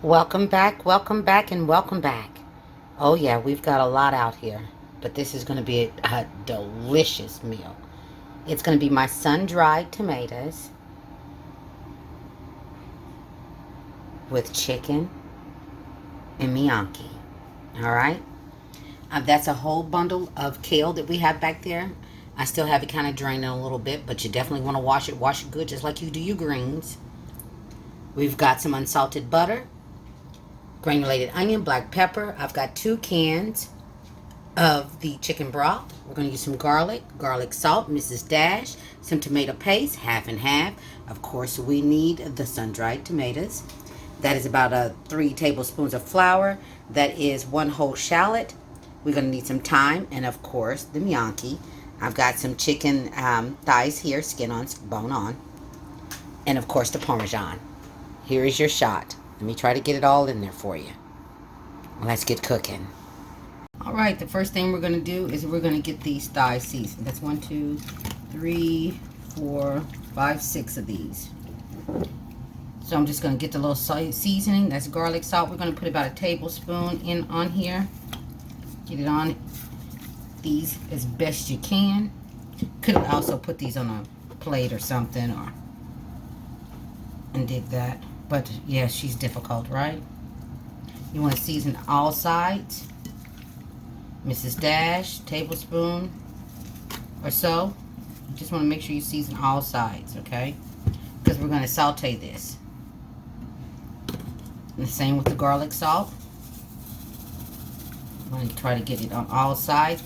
welcome back, and welcome back. Oh yeah, we've got a lot out here, but this is going to be a delicious meal. It's going to be my sun-dried tomatoes with chicken and gnocchi. All right? That's a whole bundle of kale that we have back there. I still have it kind of draining a little bit, but you definitely want to wash it. Wash it good just like you do your greens. We've got some unsalted butter, granulated onion, black pepper. I've got 2 cans of the chicken broth. We're going to use some garlic salt, Mrs. Dash, some tomato paste, half and half. Of course, we need the sun-dried tomatoes. That is about 3 tablespoons of flour. That is 1 whole shallot. We're going to need some thyme, and of course, the gnocchi. I've got some chicken thighs here, skin on, bone on. And of course, the Parmesan. Here is your shot. Let me try to get it all in there for you. Let's get cooking. All right, the first thing we're going to do is we're going to get these thighs seasoned. That's 1, 2, 3, 4, 5, 6 of these. So I'm just going to get the little seasoning. That's garlic salt. We're going to put about a tablespoon in on here. Get it on these as best you can. Could also put these on a plate or something, or and did that. But yeah, she's difficult, right? You want to season all sides. Mrs. Dash, tablespoon or so. You just want to make sure you season all sides, okay? Because we're going to saute this. And the same with the garlic salt. I'm going to try to get it on all sides.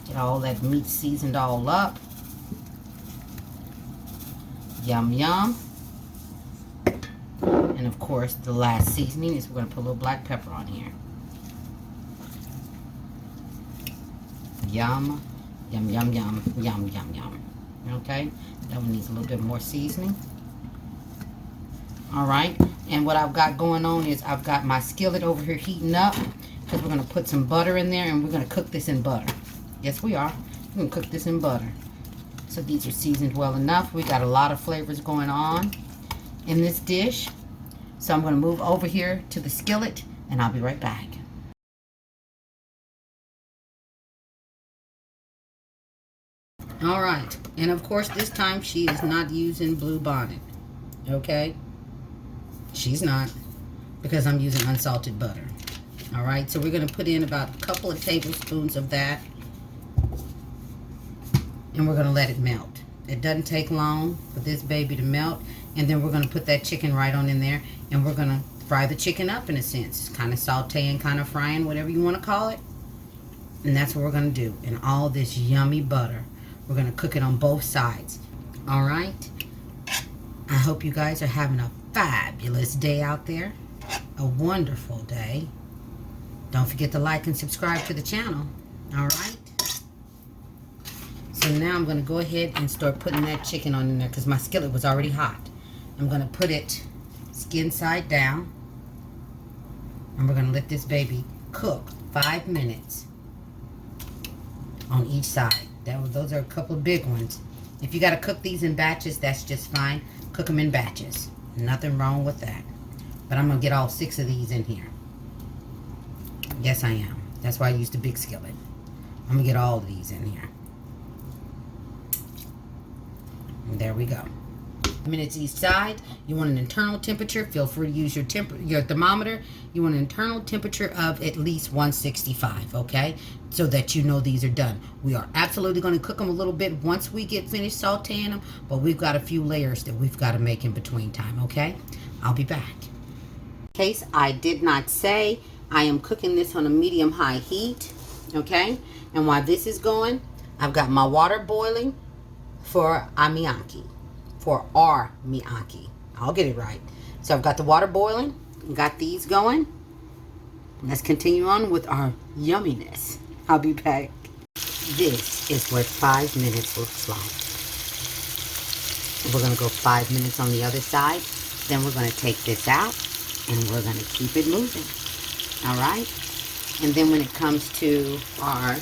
Get all that meat seasoned all up. Yum, yum. And of course, the last seasoning is we're going to put a little black pepper on here. Yum, yum, yum, yum, yum, yum, yum. Okay? That one needs a little bit more seasoning. Alright, and what I've got going on is I've got my skillet over here heating up, because we're going to put some butter in there and we're going to cook this in butter. Yes, we are. We're going to cook this in butter. So these are seasoned well enough. We got a lot of flavors going on in this dish. So I'm going to move over here to the skillet and I'll be right back. Alright, and of course this time she is not using Blue Bonnet. Okay? She's not, because I'm using unsalted butter. Alright, so we're going to put in about a couple of tablespoons of that. And we're going to let it melt. It doesn't take long for this baby to melt. And then we're going to put that chicken right on in there. And we're going to fry the chicken up in a sense. Kind of sauteing, kind of frying, whatever you want to call it. And that's what we're going to do. And all this yummy butter. We're going to cook it on both sides. Alright? I hope you guys are having a fabulous day out there. A wonderful day. Don't forget to like and subscribe to the channel. Alright? So now I'm going to go ahead and start putting that chicken on in there, because my skillet was already hot. I'm going to put it skin side down. And we're going to let this baby cook 5 minutes on each side. Those are a couple of big ones. If you got to cook these in batches, that's just fine. Cook them in batches. Nothing wrong with that. But I'm going to get all 6 of these in here. Yes, I am. That's why I used a big skillet. I'm going to get all of these in here. And there we go. Minutes each side. You want an internal temperature. Feel free to use your thermometer. You want an internal temperature of at least 165, okay? So that you know these are done. We are absolutely going to cook them a little bit once we get finished sauteing them, but we've got a few layers that we've got to make in between time, okay? I'll be back. In case I did not say, I am cooking this on a medium-high heat, okay? And while this is going, I've got my water boiling for our gnocchi. I'll get it right. So I've got the water boiling, got these going. Let's continue on with our yumminess. I'll be back. This is what 5 minutes looks like. We're going to go 5 minutes on the other side. Then we're going to take this out and we're going to keep it moving. All right? And then when it comes to our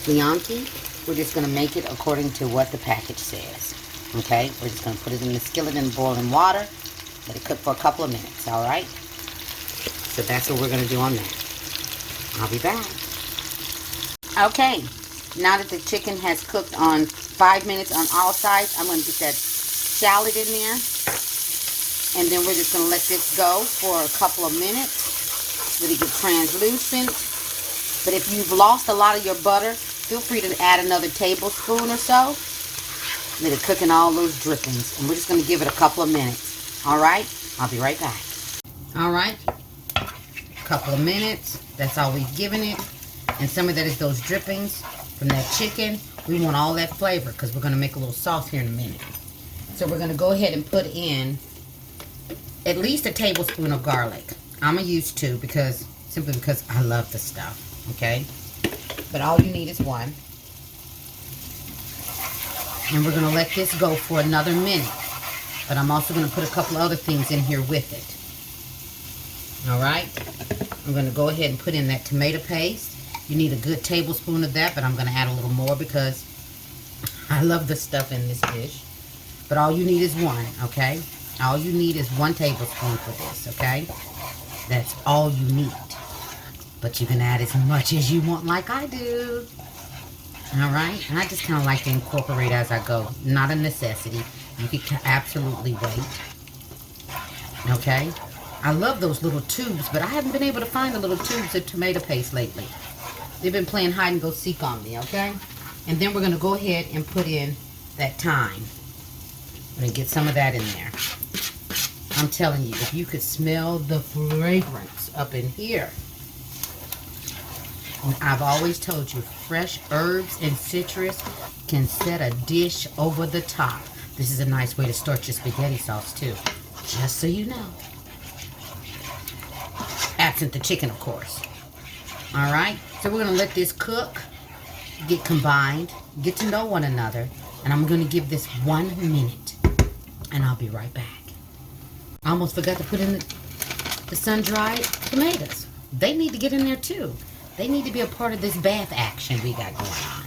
gnocchi, we're just going to make it according to what the package says. Okay? We're just going to put it in the skillet in boiling water. Let it cook for a couple of minutes, all right? So that's what we're going to do on that. I'll be back. Okay, now that the chicken has cooked on 5 minutes on all sides, I'm going to get that shallot in there. And then we're just going to let this go for a couple of minutes. Let it get translucent. But if you've lost a lot of your butter, feel free to add another tablespoon or so. Let it cook in all those drippings. And we're just going to give it a couple of minutes. All right? I'll be right back. All right. Couple of minutes. That's all we've given it. And some of that is those drippings from that chicken. We want all that flavor because we're going to make a little sauce here in a minute. So we're going to go ahead and put in at least a tablespoon of garlic. I'm going to use 2 simply because I love the stuff. Okay? But all you need is 1. And we're going to let this go for another minute. But I'm also going to put a couple other things in here with it. Alright? I'm going to go ahead and put in that tomato paste. You need a good tablespoon of that, but I'm going to add a little more because I love the stuff in this dish. But all you need is 1, okay? All you need is 1 tablespoon for this, okay? That's all you need. But you can add as much as you want like I do. Alright? And I just kind of like to incorporate as I go. Not a necessity. You can absolutely wait. Okay? I love those little tubes, but I haven't been able to find the little tubes of tomato paste lately. They've been playing hide and go seek on me, okay? And then we're going to go ahead and put in that thyme. I'm going to get some of that in there. I'm telling you, if you could smell the fragrance up in here. And I've always told you, fresh herbs and citrus can set a dish over the top. This is a nice way to start your spaghetti sauce too. Just so you know. Absent the chicken, of course. Alright, so we're going to let this cook, get combined, get to know one another, and I'm going to give this 1 minute, and I'll be right back. I almost forgot to put in the sun-dried tomatoes. They need to get in there too. They need to be a part of this bath action we got going on.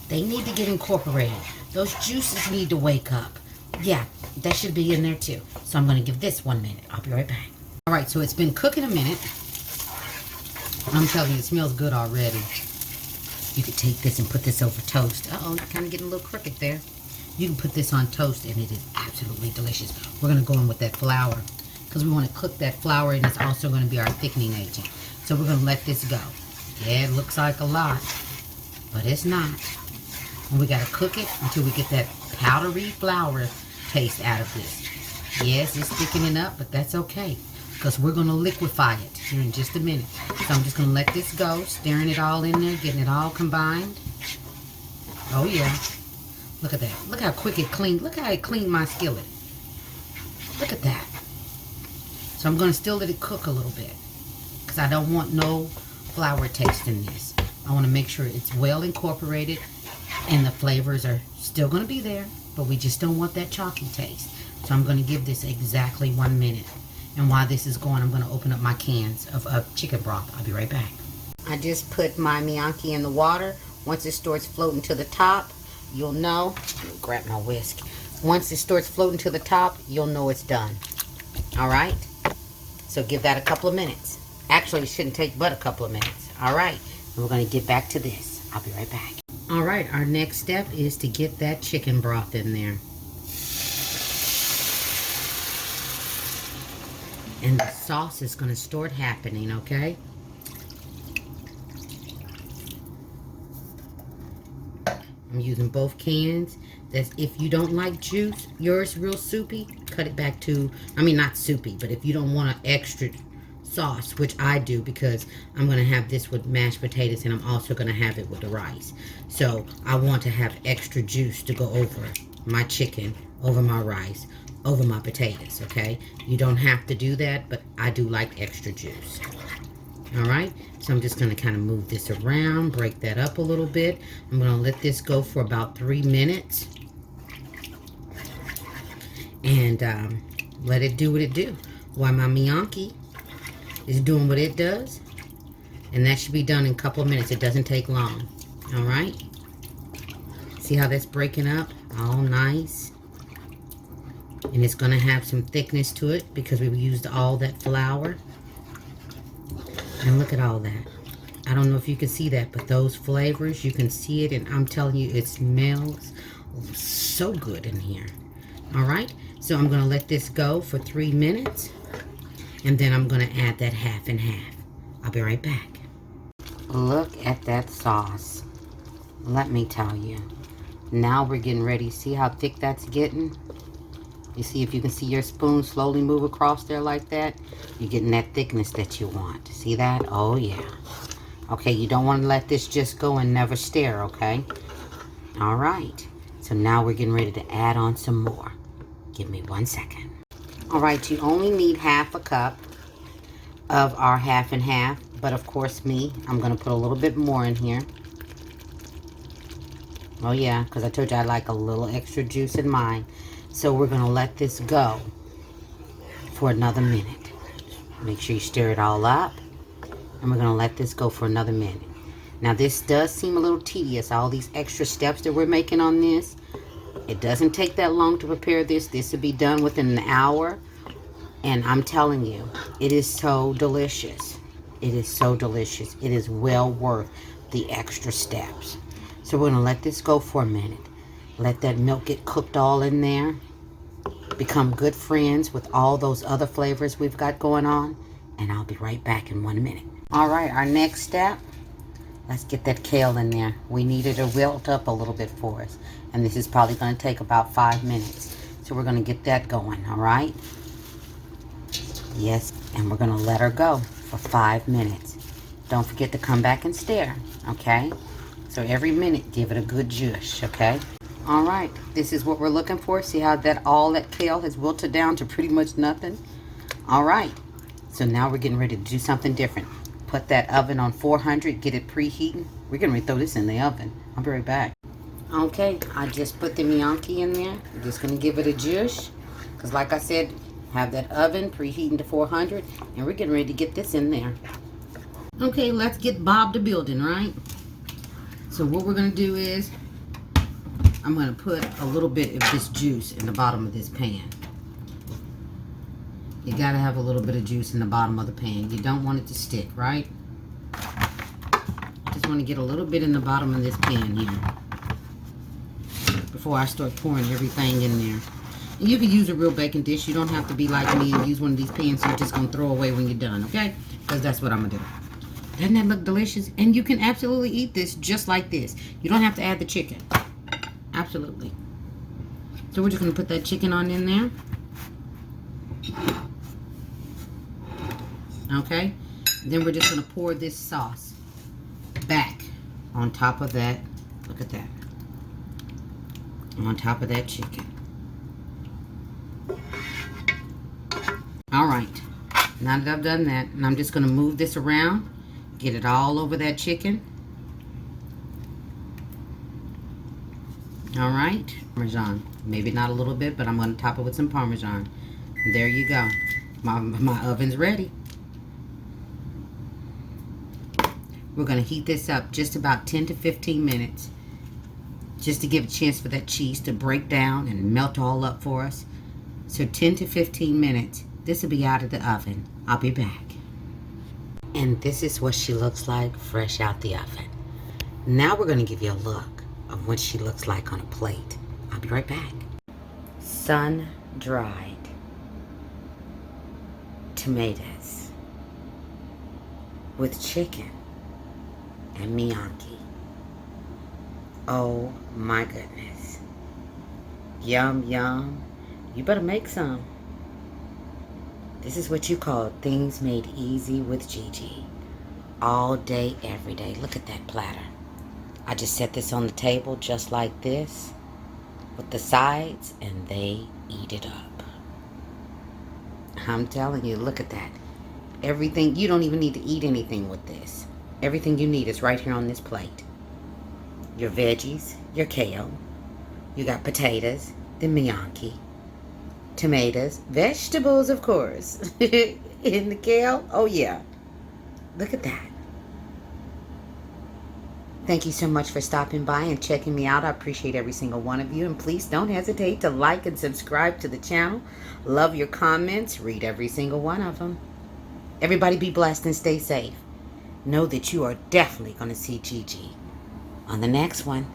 They need to get incorporated. Those juices need to wake up. Yeah, that should be in there too. So I'm going to give this 1 minute. I'll be right back. Alright, so it's been cooking a minute. I'm telling you, it smells good already. You could take this and put this over toast. Uh-oh, you're kind of getting a little crooked there. You can put this on toast and it is absolutely delicious. We're going to go in with that flour because we want to cook that flour and it's also going to be our thickening agent. So we're going to let this go. Yeah, it looks like a lot, but it's not. And we got to cook it until we get that powdery flour taste out of this. Yes, it's thickening up, but that's okay because we're going to liquefy it here in just a minute. So I'm just going to let this go, stirring it all in there, getting it all combined. Oh yeah. Look at that. Look how quick it cleaned. Look how it cleaned my skillet. Look at that. So I'm going to still let it cook a little bit because I don't want no flour taste in this. I want to make sure it's well incorporated and the flavors are still going to be there, but we just don't want that chalky taste. So I'm going to give this exactly 1 minute. And while this is going, I'm going to open up my cans of chicken broth. I'll be right back. I just put my gnocchi in the water. Once it starts floating to the top, you'll know. Let me grab my whisk. Once it starts floating to the top, you'll know it's done. Alright? So give that a couple of minutes. Actually, it shouldn't take but a couple of minutes. Alright? And we're going to get back to this. I'll be right back. Alright, our next step is to get that chicken broth in there. And the sauce is going to start happening, okay? I'm using both cans. That's if you don't like juice, yours real soupy, cut it back to, not soupy, but if you don't want an extra sauce, which I do because I'm going to have this with mashed potatoes and I'm also going to have it with the rice. So I want to have extra juice to go over my chicken, over my rice, over my potatoes, okay? You don't have to do that, but I do like extra juice. Alright, so I'm just going to kind of move this around, break that up a little bit. I'm going to let this go for about 3 minutes. And let it do what it do. While my gnocchi is doing what it does. And that should be done in a couple of minutes. It doesn't take long. Alright? See how that's breaking up? All nice. And it's going to have some thickness to it because we used all that flour. And look at all that. I don't know if you can see that, but those flavors, you can see it. And I'm telling you, it smells so good in here. All right. So I'm going to let this go for 3 minutes. And then I'm going to add that half and half. I'll be right back. Look at that sauce. Let me tell you. Now we're getting ready. See how thick that's getting? You see, if you can see your spoon slowly move across there like that, you're getting that thickness that you want. See that? Oh, yeah. Okay, you don't want to let this just go and never stir, okay? All right. So now we're getting ready to add on some more. Give me 1 second. All right, you only need half a cup of our half and half. But, of course, I'm going to put a little bit more in here. Oh, yeah, because I told you I like a little extra juice in mine. So we're going to let this go for another minute. Make sure you stir it all up. And we're going to let this go for another minute. Now, this does seem a little tedious, all these extra steps that we're making on this. It doesn't take that long to prepare this. This will be done within an hour. And I'm telling you, it is so delicious. It is so delicious. It is well worth the extra steps. So we're going to let this go for a minute. Let that milk get cooked all in there. Become good friends with all those other flavors we've got going on. And I'll be right back in 1 minute. All right, our next step. Let's get that kale in there. We need it to wilt up a little bit for us. And this is probably going to take about 5 minutes. So we're going to get that going, all right? Yes, and we're going to let her go for 5 minutes. Don't forget to come back and stir, okay? So every minute, give it a good zhuzh, okay? All right, this is what we're looking for. See how all that kale has wilted down to pretty much nothing? All right, so now we're getting ready to do something different. Put that oven on 400, get it preheating. We're going to throw this in the oven. I'll be right back. Okay, I just put the gnocchi in there. I'm just going to give it a zhuzh. Because like I said, have that oven preheating to 400. And we're getting ready to get this in there. Okay, let's get Bob to building, right? So what we're going to do is, I'm going to put a little bit of this juice in the bottom of this pan. You got to have a little bit of juice in the bottom of the pan. You don't want it to stick, right? Just want to get a little bit in the bottom of this pan here before I start pouring everything in there. And you can use a real baking dish. You don't have to be like me and use one of these pans you're just going to throw away when you're done, okay? Because that's what I'm going to do. Doesn't that look delicious? And you can absolutely eat this just like this. You don't have to add the chicken. Absolutely. So we're just going to put that chicken on in there. Okay. Then we're just going to pour this sauce back on top of that. Look at that. On top of that chicken. All right. Now that I've done that, and I'm just going to move this around. Get it all over that chicken. All right, Parmesan. Maybe not a little bit, but I'm going to top it with some Parmesan. There you go. My oven's ready. We're going to heat this up just about 10 to 15 minutes. Just to give a chance for that cheese to break down and melt all up for us. So 10 to 15 minutes. This will be out of the oven. I'll be back. And this is what she looks like fresh out the oven. Now we're going to give you a look of what she looks like on a plate. I'll be right back. Sun-dried tomatoes with chicken and gnocchi. Oh my goodness. Yum, yum. You better make some. This is what you call things made easy with Gigi. All day, every day. Look at that platter. I just set this on the table just like this with the sides, and they eat it up. I'm telling you, look at that. Everything, you don't even need to eat anything with this. Everything you need is right here on this plate. Your veggies, your kale. You got potatoes, the gnocchi, tomatoes, vegetables, of course. In the kale, oh yeah. Look at that. Thank you so much for stopping by and checking me out. I appreciate every single one of you. And please don't hesitate to like and subscribe to the channel. Love your comments. Read every single one of them. Everybody be blessed and stay safe. Know that you are definitely going to see Gigi on the next one.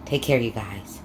Take care, you guys.